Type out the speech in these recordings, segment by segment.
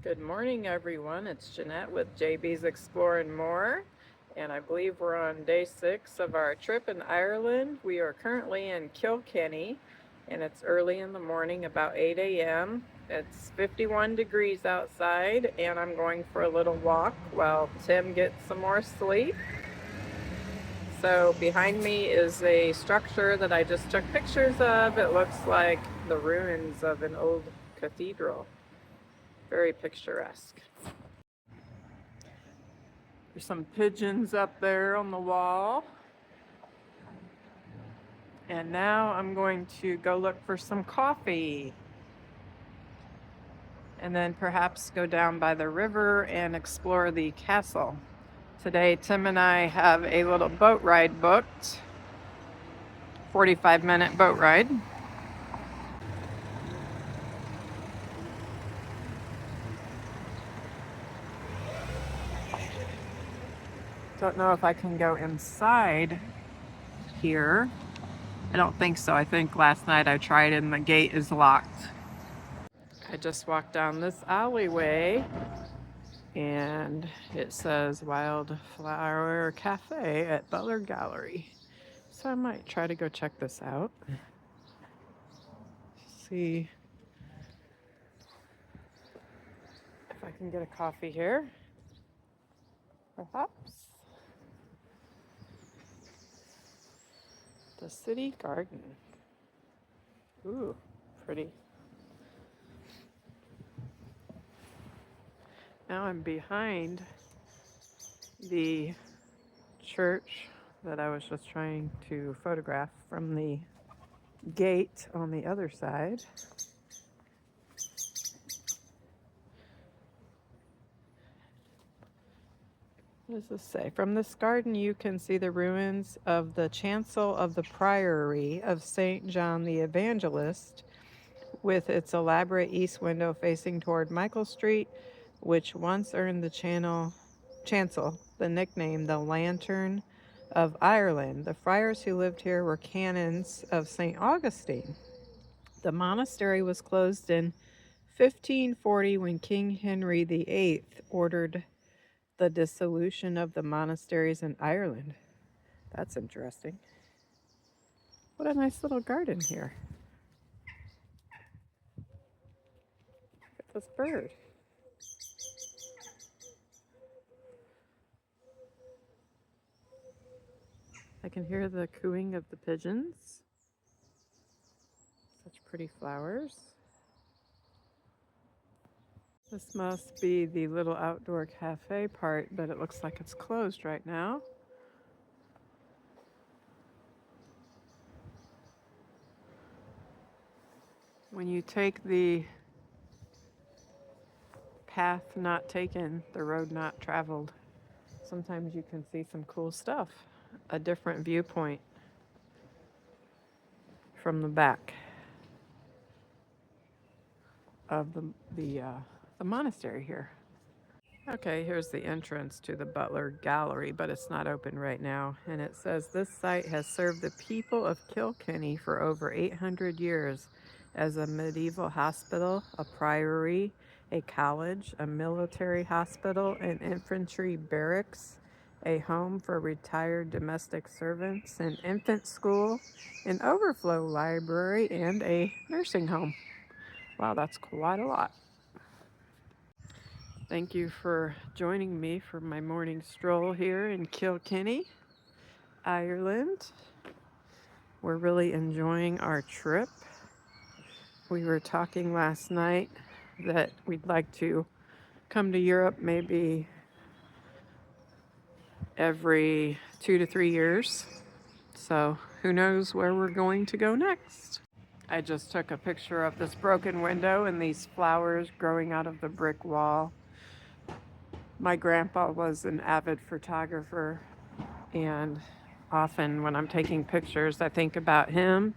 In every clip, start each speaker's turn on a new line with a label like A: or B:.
A: Good morning, everyone. It's Jeanette with JB's Exploring More, and I believe we're on day 6 of our trip in Ireland. We are currently in Kilkenny, and it's early in the morning, about 8 a.m. It's 51 degrees outside, and I'm going for a little walk while Tim gets some more sleep. So behind me is a structure that I just took pictures of. It looks like the ruins of an old cathedral. Very picturesque. There's some pigeons up there on the wall. And now I'm going to go look for some coffee. And then perhaps go down by the river and explore the castle. Today, Tim and I have a little boat ride booked. 45-minute boat ride. Don't know if I can go inside here. I don't think so. I think last night I tried and the gate is locked. I just walked down this alleyway and it says Wildflower Cafe at Butler Gallery. So I might try to go check this out. See if I can get a coffee here. Perhaps. The city garden. Ooh, pretty. Now I'm behind the church that I was just trying to photograph from the gate on the other side. What does this say? From this garden you can see the ruins of the chancel of the priory of St. John the Evangelist, with its elaborate east window facing toward Michael Street, which once earned the chancel the nickname the Lantern of Ireland. The friars who lived here were canons of St. Augustine. The monastery was closed in 1540 when King Henry VIII ordered the dissolution of the monasteries in Ireland. That's interesting. What a nice little garden here. Look at this bird. I can hear the cooing of the pigeons. Such pretty flowers. This must be the little outdoor cafe part, but it looks like it's closed right now. When you take the path not taken, the road not traveled, sometimes you can see some cool stuff. A different viewpoint from the back of the monastery here. Okay, here's the entrance to the Butler Gallery, but it's not open right now. And it says this site has served the people of Kilkenny for over 800 years as a medieval hospital, a priory, a college, a military hospital, an infantry barracks, a home for retired domestic servants, an infant school, an overflow library, and a nursing home. Wow, that's quite a lot. Thank you for joining me for my morning stroll here in Kilkenny, Ireland. We're really enjoying our trip. We were talking last night that we'd like to come to Europe maybe every 2 to 3 years. So who knows where we're going to go next. I just took a picture of this broken window and these flowers growing out of the brick wall. My grandpa was an avid photographer, and often when I'm taking pictures, I think about him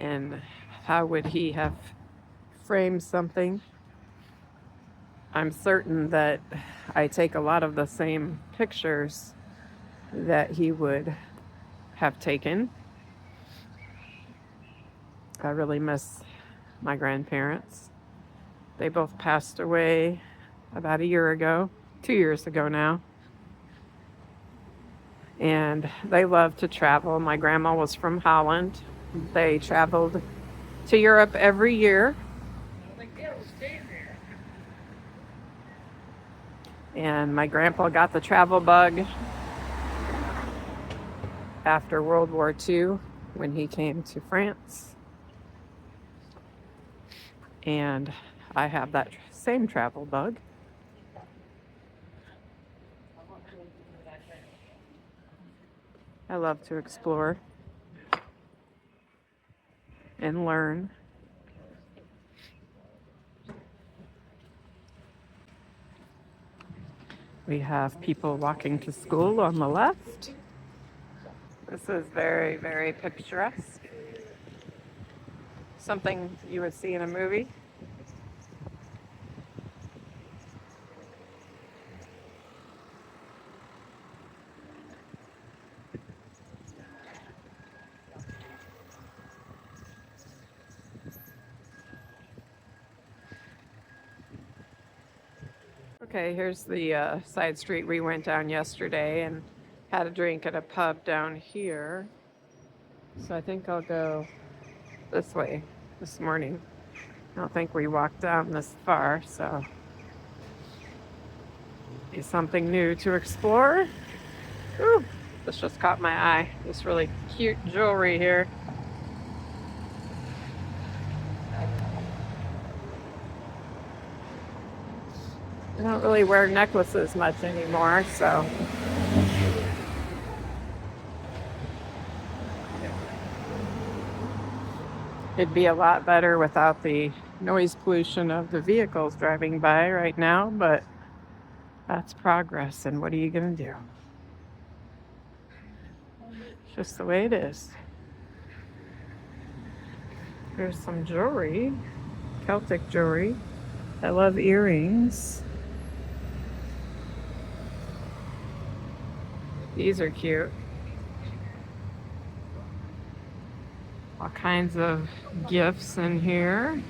A: and how would he have framed something. I'm certain that I take a lot of the same pictures that he would have taken. I really miss my grandparents. They both passed away about a year ago, 2 years ago now. And they love to travel. My grandma was from Holland. They traveled to Europe every year. And my grandpa got the travel bug after World War II when he came to France. And I have that same travel bug. I love to explore and learn. We have people walking to school on the left. This is very, very picturesque. Something you would see in a movie. Okay, here's the side street we went down yesterday and had a drink at a pub down here. So I think I'll go this way this morning. I don't think we walked down this far, so it's something new to explore. Ooh, this just caught my eye. This really cute jewelry here. I don't really wear necklaces much anymore, so it'd be a lot better without the noise pollution of the vehicles driving by right now, but that's progress, and what are you going to do? It's just the way it is. There's some jewelry, Celtic jewelry. I love earrings. These are cute. All kinds of gifts in here.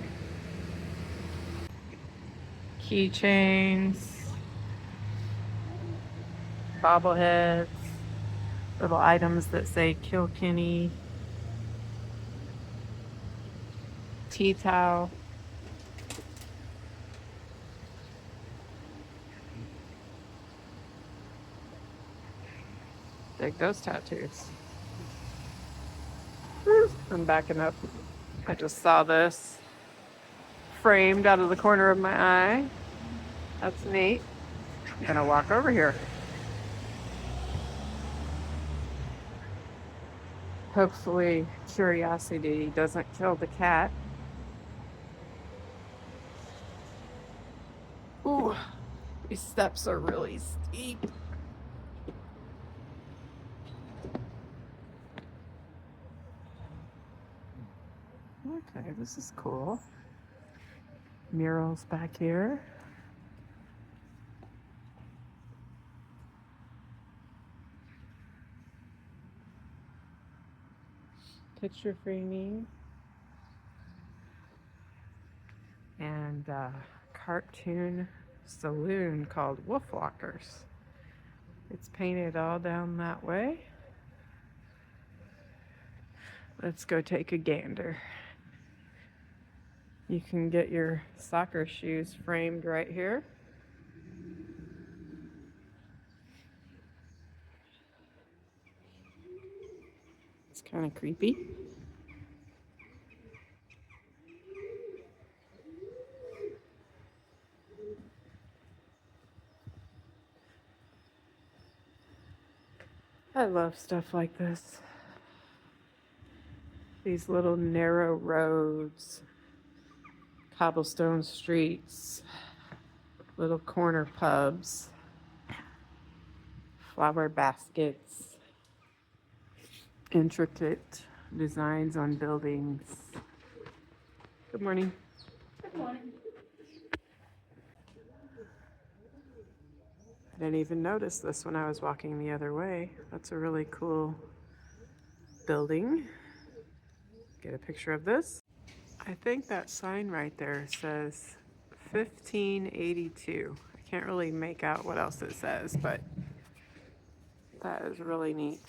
A: Keychains, bobbleheads, little items that say Kilkenny, tea towel. Dig those tattoos. I'm backing up. I just saw this framed out of the corner of my eye. That's neat. I'm gonna walk over here. Hopefully curiosity doesn't kill the cat. Ooh, these steps are really steep. Okay, this is cool. Murals back here. Picture framing. And cartoon saloon called Wolfwalkers. It's painted all down that way. Let's go take a gander. You can get your soccer shoes framed right here. It's kind of creepy. I love stuff like this. These little narrow roads, cobblestone streets, little corner pubs, flower baskets, intricate designs on buildings. Good morning.
B: Good morning.
A: I didn't even notice this when I was walking the other way. That's a really cool building. Get a picture of this. I think that sign right there says 1582. I Can't really make out what else it says, but that is really neat.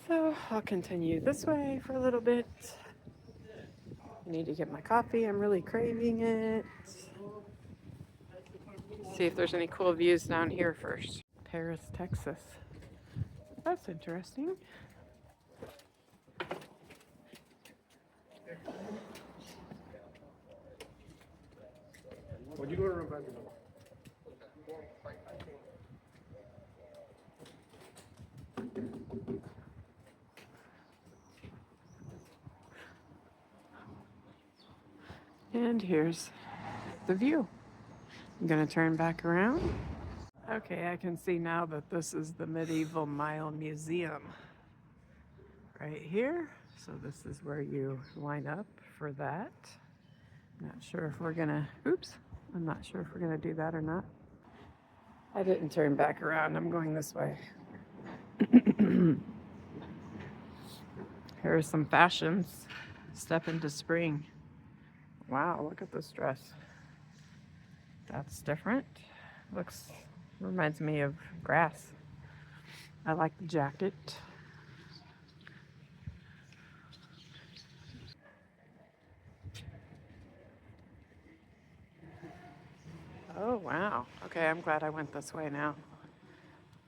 A: So I'll continue this way for a little bit. I need to get my coffee. I'm really craving it. See if there's any cool views down here first. Paris, Texas. That's interesting.
B: Would you go to Rebecca?
A: And here's the view. I'm gonna turn back around. Okay, I can see now that this is the Medieval Mile Museum right here. So this is where you line up for that. Not sure if we're gonna, oops, I'm not sure if we're gonna do that or not. I didn't turn back around, I'm going this way. Here are some fashions. Step into spring. Wow, look at this dress. That's different. Reminds me of grass. I like the jacket. Oh, wow. Okay, I'm glad I went this way now.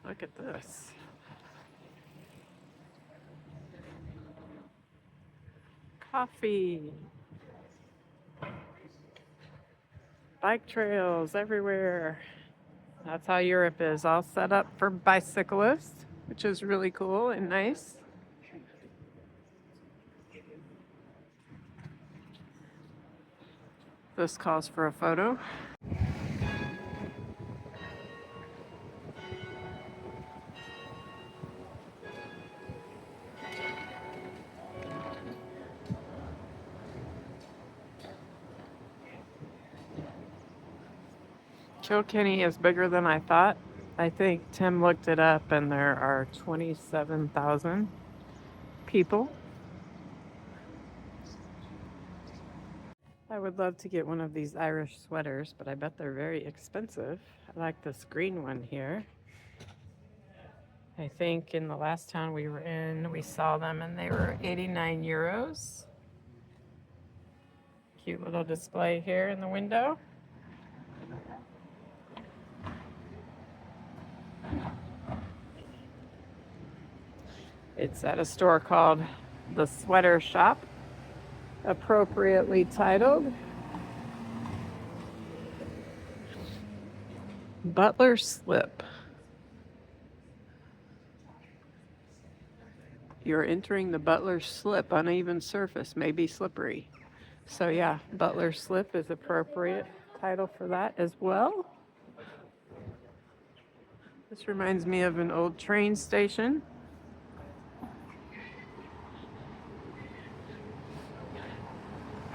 A: Look at this. Coffee. Bike trails everywhere. That's how Europe is, all set up for bicyclists, which is really cool and nice. This calls for a photo. Kilkenny is bigger than I thought. I think Tim looked it up and there are 27,000 people. I would love to get one of these Irish sweaters, but I bet they're very expensive. I like this green one here. I think in the last town we were in, we saw them and they were 89 euros. Cute little display here in the window. It's at a store called The Sweater Shop, appropriately titled Butler Slip. You're entering the Butler Slip. Uneven surface, may be slippery. So yeah, Butler Slip is appropriate title for that as well. This reminds me of an old train station.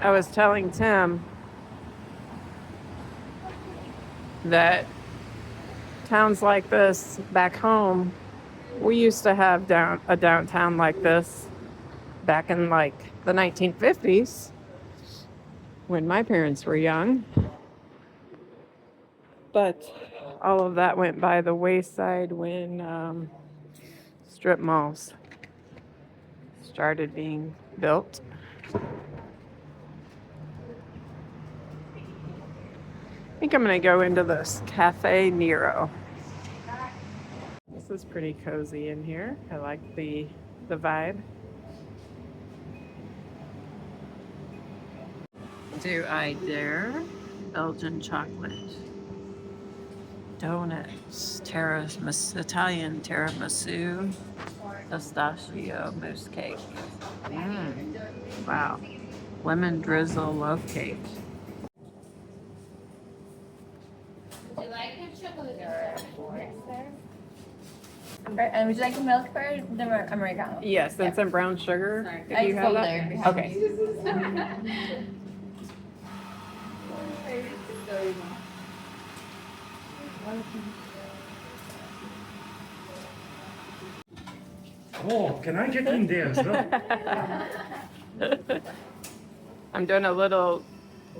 A: I was telling Tim that towns like this back home, we used to have a downtown like this back in like the 1950s when my parents were young. But all of that went by the wayside when strip malls started being built. I think I'm going to go into this Cafe Nero. This is pretty cozy in here. I like the vibe. Do I dare? Belgian chocolate. Donuts. Italian tiramisu. Pistachio mousse cake. Wow. Lemon drizzle loaf cake.
C: Would you like a chocolate? And would you like the milk or the Americano?
A: Yes, and some brown sugar.
C: Sorry.
A: If you have that.
C: There.
A: Okay.
B: Oh, can I get in there as well?
A: I'm doing a little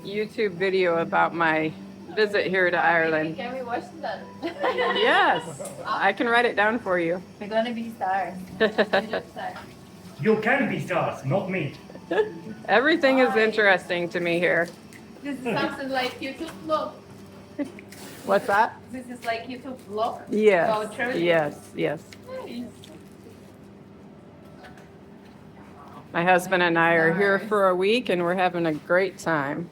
A: YouTube video about my visit here to Ireland.
C: Can we watch that?
A: Yes, I can write it down for you.
C: We're gonna be stars. YouTube stars.
B: You can be stars, not me.
A: Everything is interesting to me here.
C: This is something like YouTube vlog.
A: What's that?
C: This is like YouTube vlog.
A: Yes,
C: About travel.
A: yes.
C: Nice.
A: My husband and I are here for a week and we're having a great time.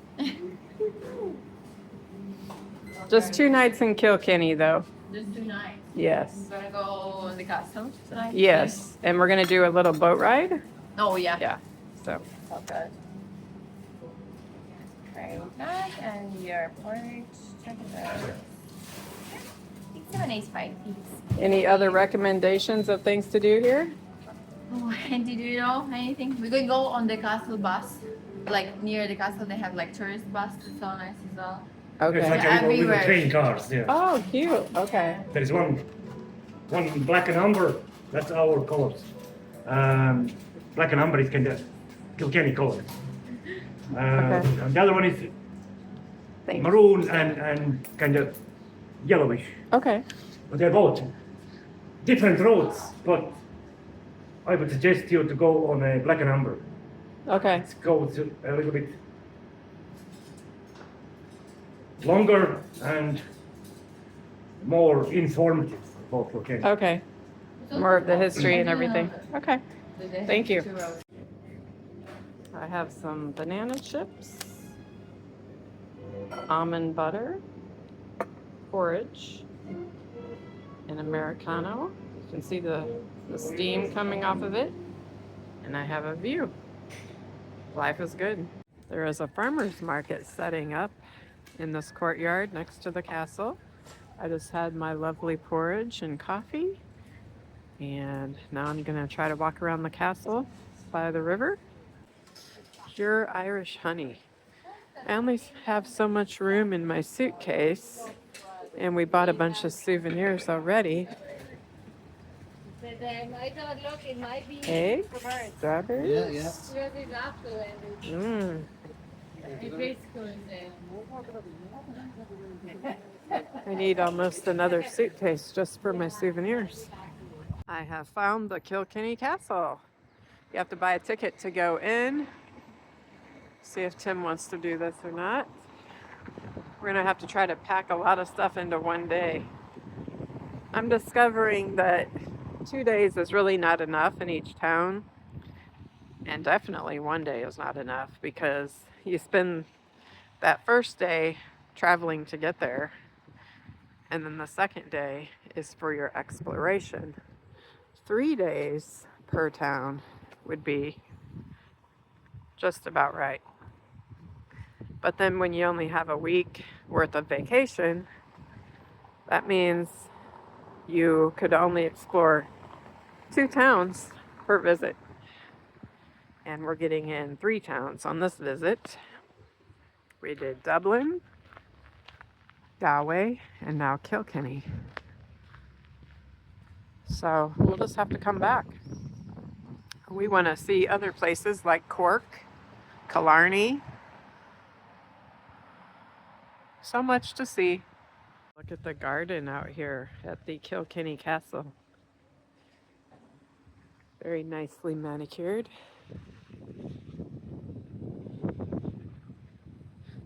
A: Just 2 nights in Kilkenny though.
C: Just 2 nights.
A: Yes.
C: We're gonna go on the castle tonight.
A: Yes. And we're gonna do a little boat ride.
C: Oh yeah.
A: Yeah. So
C: So good. Very nice. And your porridge. Check it out. 7 8 5
A: any other recommendations of things to do here?
C: Oh, and did you know anything? We could go on the castle bus. Like near the castle, they have like tourist bus. It's so nice as well.
B: It's
A: Okay.
B: like a little
C: Everywhere.
B: train cars, yeah.
A: Oh, cute. Okay.
B: There is one black and amber, that's our colors. Black and amber is kind of Kilkenny color. And the other one is
A: Thanks.
B: maroon and kind of yellowish.
A: Okay.
B: But they're both different roads, but I would suggest you to go on a black and amber.
A: Okay.
B: It goes a little bit longer and more informative about Kilkenny.
A: Okay. More of the history and everything. Okay. Thank you. I have some banana chips, almond butter, porridge, and Americano. You can see the steam coming off of it. And I have a view. Life is good. There is a farmer's market setting up in this courtyard next to the castle. I just had my lovely porridge and coffee. And now I'm gonna try to walk around the castle by the river. Pure Irish honey. I only have so much room in my suitcase, and we bought a bunch of souvenirs already. Eggs, strawberries. Mmm. I need almost another suitcase just for my souvenirs. I have found the Kilkinney Castle. You have to buy a ticket to go in. See if Tim wants to do this or not. We're gonna have to try to pack a lot of stuff into one day. I'm discovering that 2 days is really not enough in each town. And definitely one day is not enough because you spend that first day traveling to get there. And then the second day is for your exploration. 3 days per town would be just about right. But then when you only have a week worth of vacation, that means you could only explore 2 towns per visit. And we're getting in 3 towns on this visit. We did Dublin, Galway, and now Kilkenny. So we'll just have to come back. We want to see other places like Cork, Killarney. So much to see. Look at the garden out here at the Kilkinney Castle. Very nicely manicured.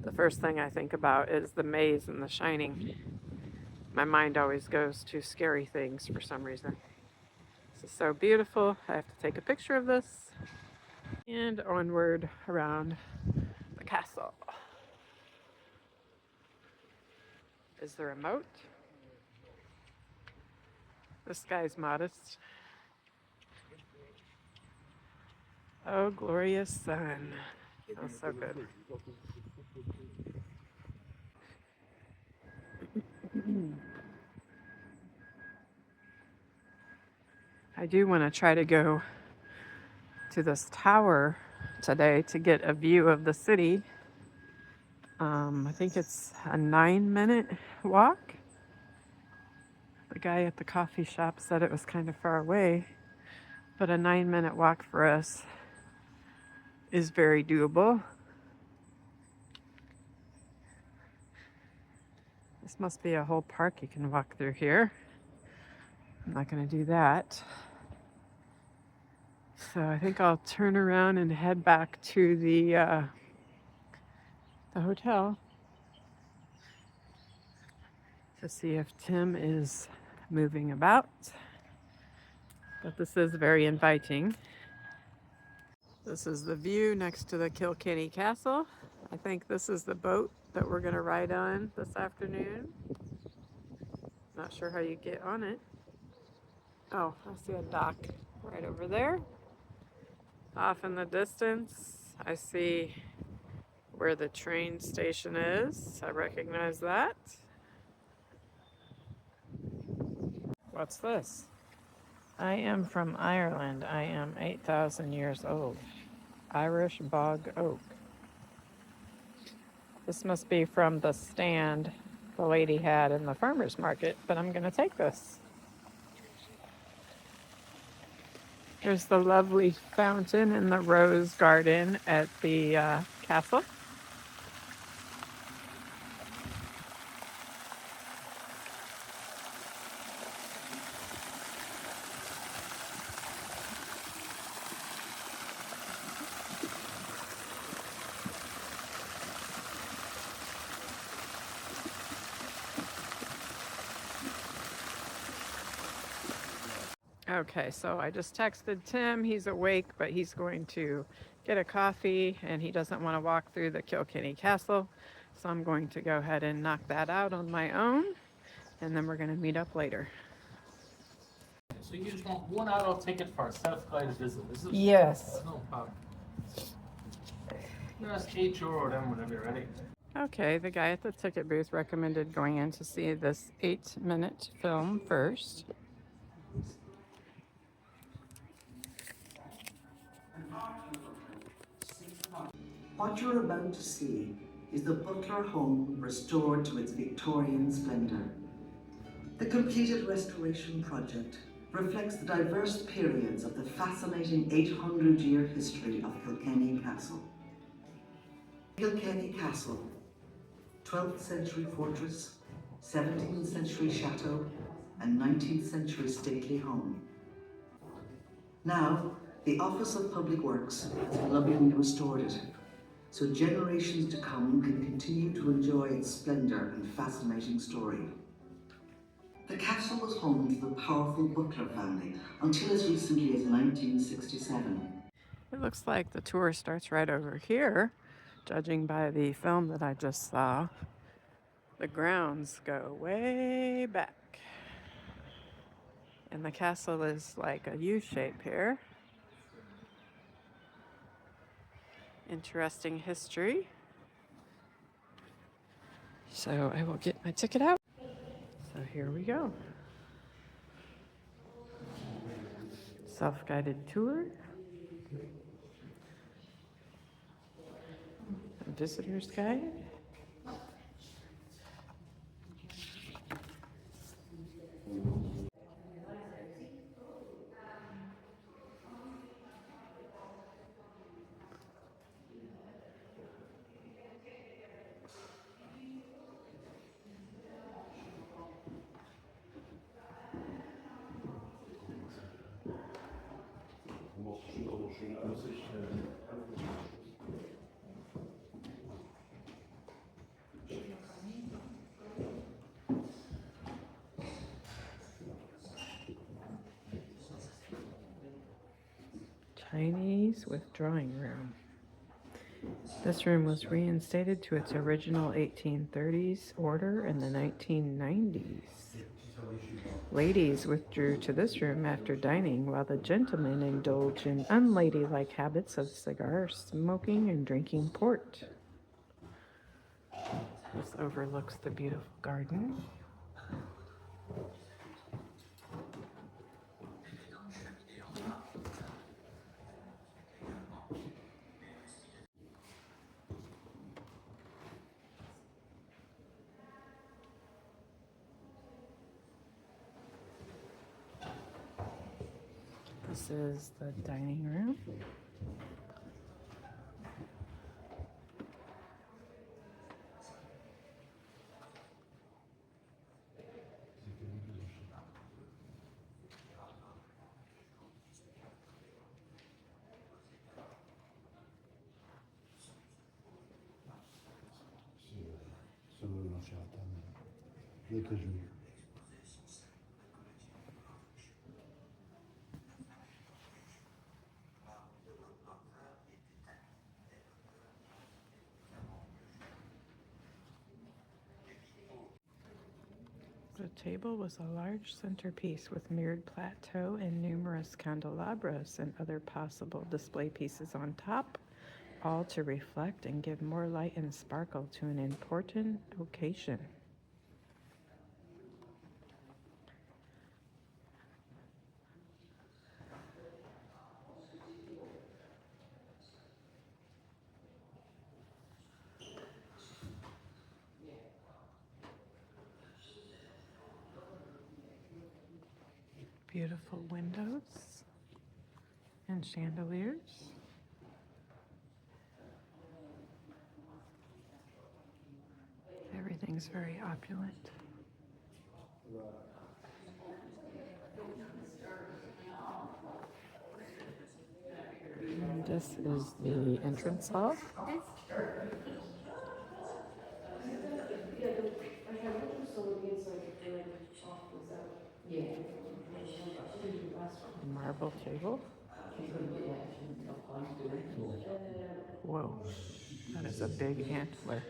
A: The first thing I think about is the maze and the Shining. My mind always goes to scary things for some reason. This is so beautiful. I have to take a picture of this. And onward around the castle. Is the remote? This guy's modest. Oh, glorious sun. Feels so good. I do want to try to go to this tower today to get a view of the city. I think it's a 9-minute walk. The guy at the coffee shop said it was kind of far away, but a 9-minute walk for us is very doable. This must be a whole park you can walk through here. I'm not going to do that. So I think I'll turn around and head back to the hotel to see if Tim is moving about. But this is very inviting. This is the view next to the Kilkinney Castle. I think this is the boat that we're going to ride on this afternoon. Not sure how you get on it. Oh, I see a dock right over there. Off in the distance, I see where the train station is. I recognize that. What's this? I am from Ireland. I am 8,000 years old. Irish bog oak. This must be from the stand the lady had in the farmer's market, but I'm going to take this. Here's the lovely fountain in the rose garden at the castle. Okay, so I just texted Tim. He's awake, but he's going to get a coffee and he doesn't want to walk through the Kilkenny Castle. So I'm going to go ahead and knock that out on my own and then we're going to meet up later.
D: So you just want one adult ticket for a self-guided visit, is it?
A: Yes.
D: No problem. Just €8 then whenever you're ready.
A: Okay, the guy at the ticket booth recommended going in to see this 8-minute film first.
E: What you're about to see is the Butler home restored to its Victorian splendour. The completed restoration project reflects the diverse periods of the fascinating 800-year history of Kilkenny Castle. Kilkenny Castle, 12th century fortress, 17th century chateau, and 19th century stately home. Now, the Office of Public Works has lovingly restored it, so generations to come can continue to enjoy its splendour and fascinating story. The castle was home to the powerful Butler family until as recently as 1967.
A: It looks like the tour starts right over here, judging by the film that I just saw. The grounds go way back. And the castle is like a U shape here. Interesting history. So I will get my ticket out. So here we go. Self-guided tour. A visitor's guide. Chinese withdrawing room. This room was reinstated to its original 1830s order in the 1990s. Ladies withdrew to this room after dining, while the gentlemen indulged in unladylike habits of cigar smoking and drinking port. This overlooks the beautiful garden. This is the dining room. The table was a large centerpiece with mirrored plateau and numerous candelabras and other possible display pieces on top, all to reflect and give more light and sparkle to an important occasion. Beautiful windows and chandeliers. Everything's very opulent. And this is the entrance hall. Marble table. Whoa, that is a big antler.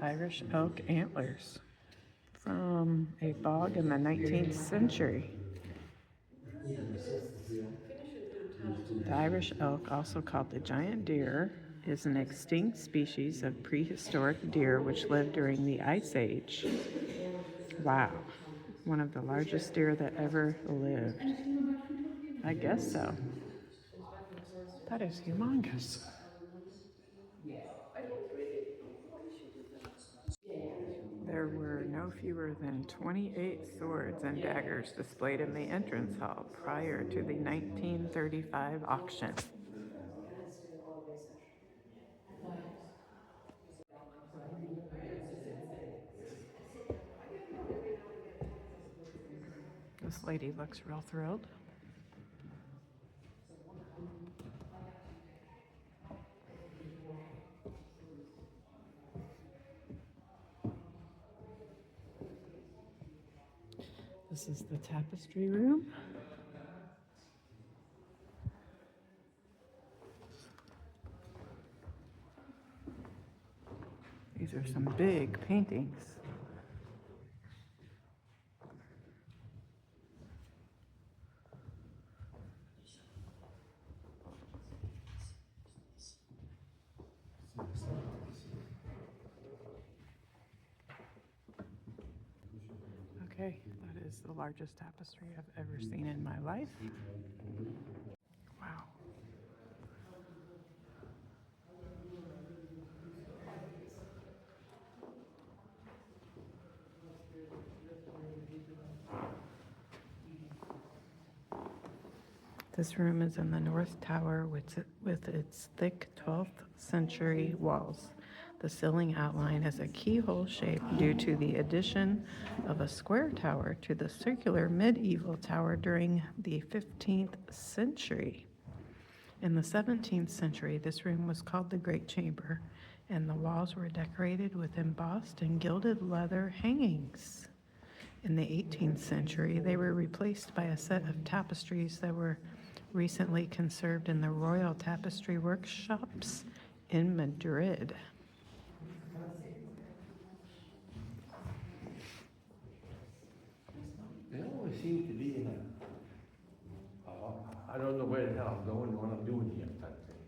A: Irish elk antlers from a bog in the 19th century. The Irish elk, also called the giant deer, is an extinct species of prehistoric deer which lived during the Ice Age. Wow, one of the largest deer that ever lived. I guess so. That is humongous. There were no fewer than 28 swords and daggers displayed in the entrance hall prior to the 1935 auction. This lady looks real thrilled. This is the tapestry room. These are some big paintings. Okay, that is the largest tapestry I've ever seen in my life. Wow. This room is in the North Tower with its thick 12th century walls. The ceiling outline has a keyhole shape due to the addition of a square tower to the circular medieval tower during the 15th century. In the 17th century, this room was called the Great Chamber, and the walls were decorated with embossed and gilded leather hangings. In the 18th century, they were replaced by a set of tapestries that were recently conserved in the Royal Tapestry Workshops in Madrid.
F: It always seems to be in I don't know where the hell I'm going, what I'm doing here type thing.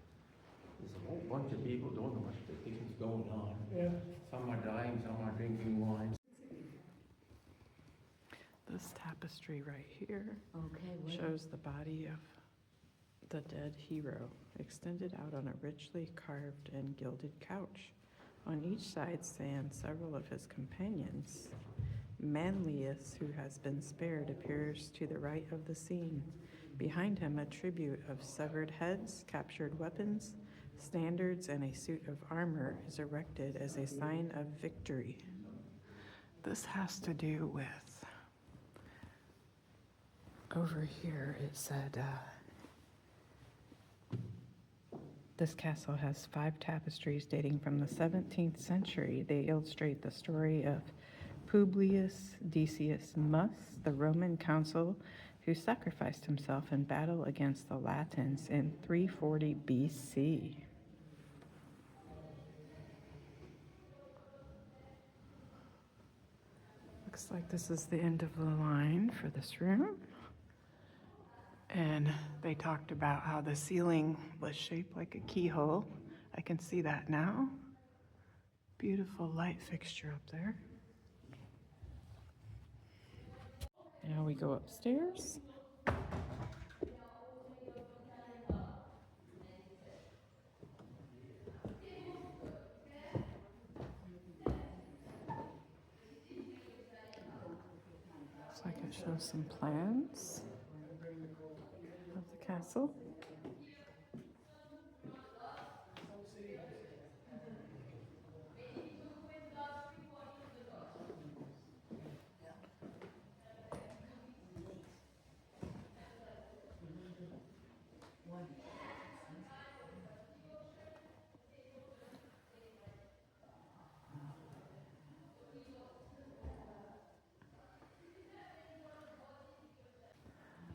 F: There's a whole bunch of people don't know what they think is going on. Yeah. Some are dying, some are drinking wine.
A: This tapestry right here shows the body of the dead hero extended out on a richly carved and gilded couch. On each side stand several of his companions. Manlius, who has been spared, appears to the right of the scene. Behind him, a tribute of severed heads, captured weapons, standards, and a suit of armor is erected as a sign of victory. This has to do with, over here it said, This castle has 5 tapestries dating from the 17th century. They illustrate the story of Publius Decius Mus, the Roman consul who sacrificed himself in battle against the Latins in 340 BC. Looks like this is the end of the line for this room. And they talked about how the ceiling was shaped like a keyhole. I can see that now. Beautiful light fixture up there. Now we go upstairs. Looks like it shows some plans of the castle.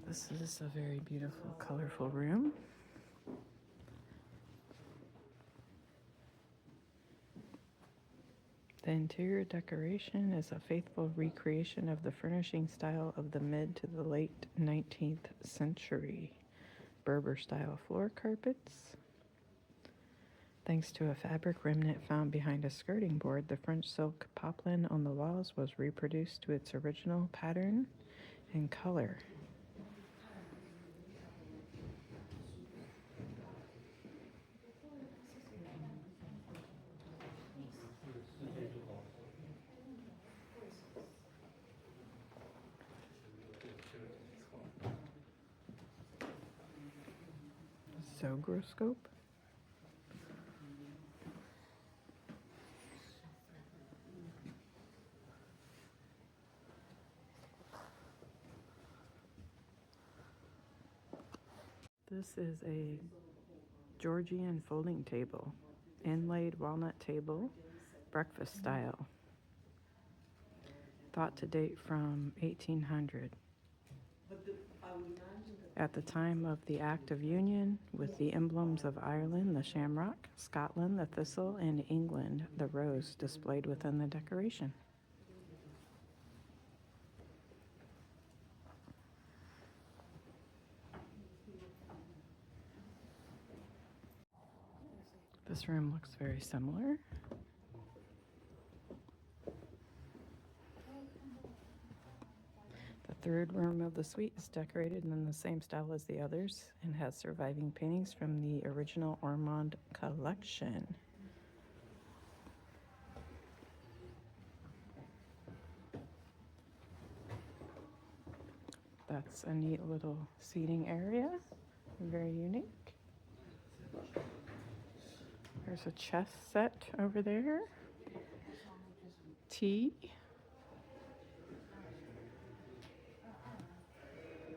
A: This is a very beautiful, colorful room. The interior decoration is a faithful recreation of the furnishing style of the mid to the late 19th century. Berber-style floor carpets. Thanks to a fabric remnant found behind a skirting board, the French silk poplin on the walls was reproduced to its original pattern and color. Zogroscope. This is a Georgian folding table, inlaid walnut table, breakfast style. Thought to date from 1800. At the time of the Act of Union, with the emblems of Ireland, the shamrock, Scotland, the thistle, and England, the rose, displayed within the decoration. This room looks very similar. The third room of the suite is decorated in the same style as the others and has surviving paintings from the original Ormond collection. That's a neat little seating area, very unique. There's a chess set over there. Tea.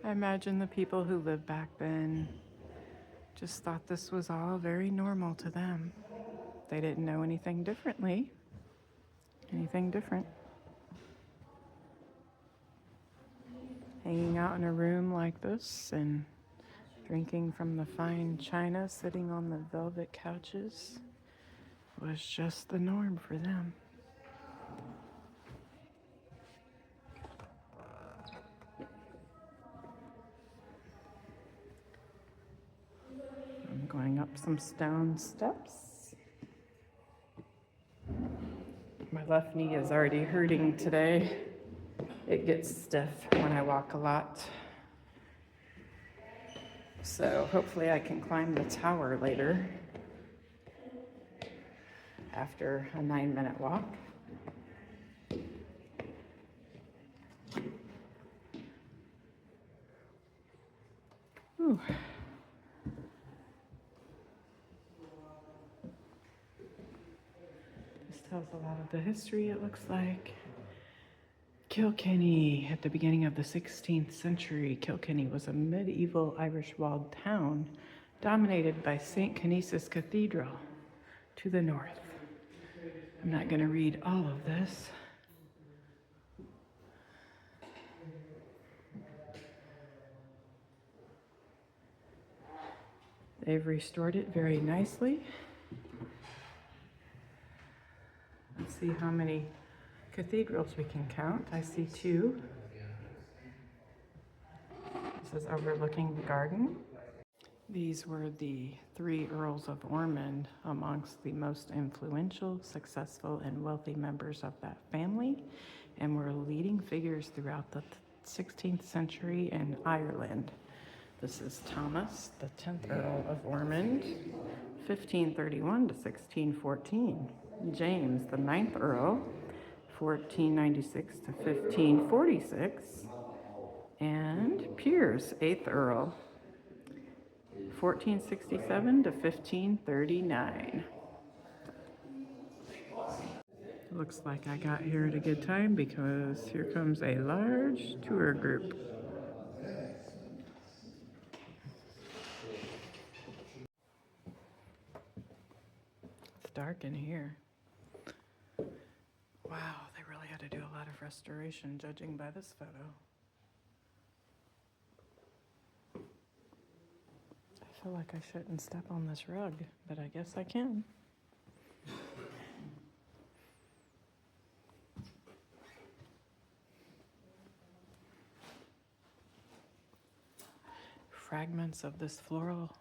A: I imagine the people who lived back then just thought this was all very normal to them. They didn't know anything different. Hanging out in a room like this and drinking from the fine china sitting on the velvet couches was just the norm for them. I'm going up some stone steps. My left knee is already hurting today. It gets stiff when I walk a lot. So hopefully I can climb the tower later after a 9-minute walk. Ooh. This tells a lot of the history, it looks like. Kilkenny, at the beginning of the 16th century, Kilkenny was a medieval Irish walled town dominated by St. Canisius Cathedral to the north. I'm not going to read all of this. They've restored it very nicely. Let's see how many cathedrals we can count. I see 2. This is overlooking the garden. These were the 3 Earls of Ormond, amongst the most influential, successful, and wealthy members of that family, and were leading figures throughout the 16th century in Ireland. This is Thomas, the 10th Earl of Ormond, 1531 to 1614. James, the 9th Earl, 1496 to 1546. And Piers, 8th Earl, 1467 to 1539. Looks like I got here at a good time because here comes a large tour group. It's dark in here. Wow, they really had to do a lot of restoration, judging by this photo. I feel like I shouldn't step on this rug, but I guess I can. Fragments of this floral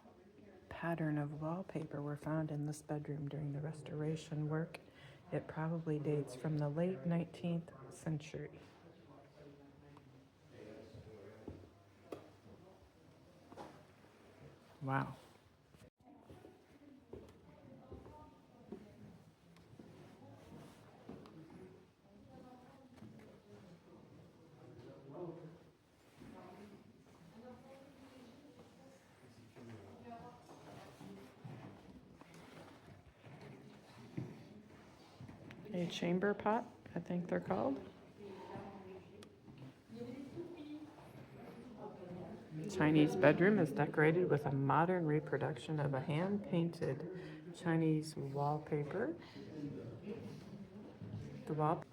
A: pattern of wallpaper were found in this bedroom during the restoration work. It probably dates from the late 19th century. Wow. A chamber pot, I think they're called. Chinese bedroom is decorated with a modern reproduction of a hand-painted Chinese wallpaper. The wall.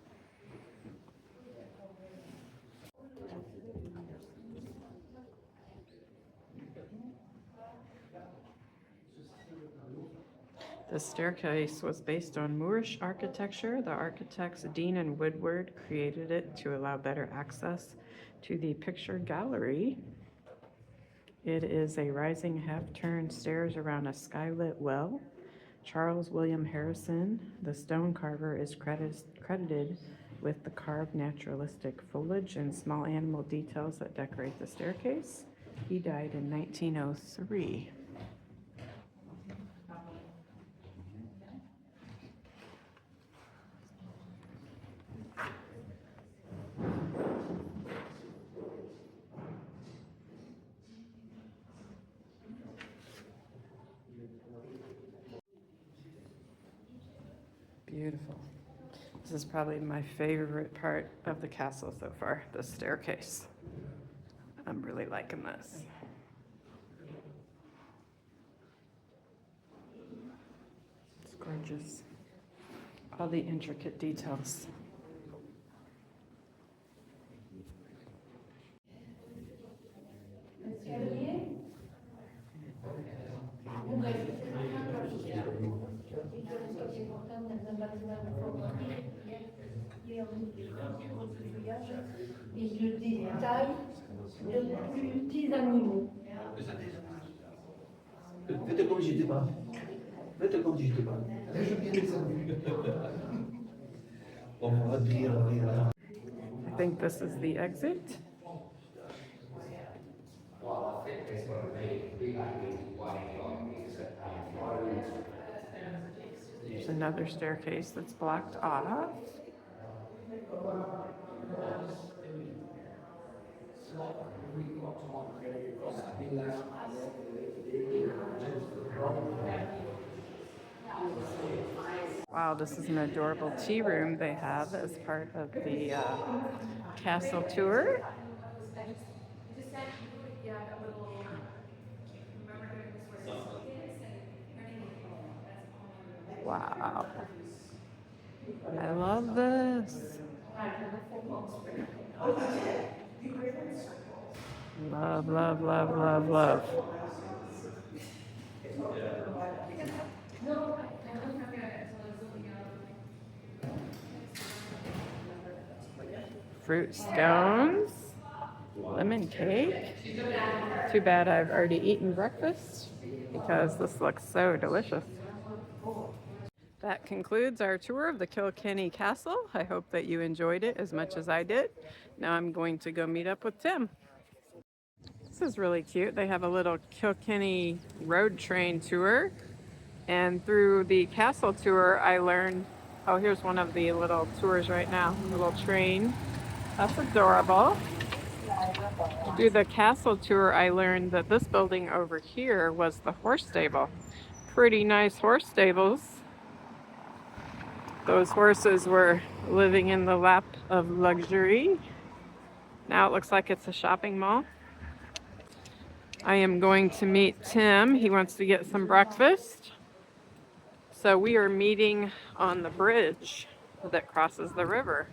A: The staircase was based on Moorish architecture. The architects Dean and Woodward created it to allow better access to the picture gallery. It is a rising half-turn stairs around a skylit well. Charles William Harrison, the stone carver, is credited with the carved naturalistic foliage and small animal details that decorate the staircase. He died in 1903. Beautiful. This is probably my favorite part of the castle so far, the staircase. I'm really liking this. It's gorgeous. All the intricate details.
G: Et le détail de plus petits animaux.
H: Faites comme j'étais pas. Faites comme j'étais pas. Je viens de ça. On va dire.
A: I think this is the exit. There's another staircase that's blocked off. Wow, this is an adorable tea room they have as part of the castle tour. Wow. I love this. Love, love, love, love, love. Fruit scones, lemon cake. Too bad I've already eaten breakfast because this looks so delicious. That concludes our tour of the Kilkenny Castle. I hope that you enjoyed it as much as I did. Now I'm going to go meet up with Tim. This is really cute. They have a little Kilkenny road train tour. And through the castle tour, I learned, oh, here's one of the little tours right now, a little train. That's adorable. Through the castle tour, I learned that this building over here was the horse stable. Pretty nice horse stables. Those horses were living in the lap of luxury. Now it looks like it's a shopping mall. I am going to meet Tim. He wants to get some breakfast. So we are meeting on the bridge that crosses the river.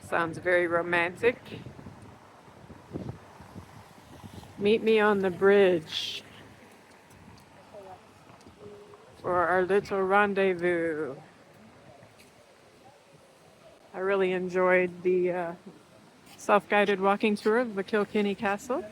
A: Sounds very romantic. Meet me on the bridge for our little rendezvous. I really enjoyed the self-guided walking tour of the Kilkinney Castle.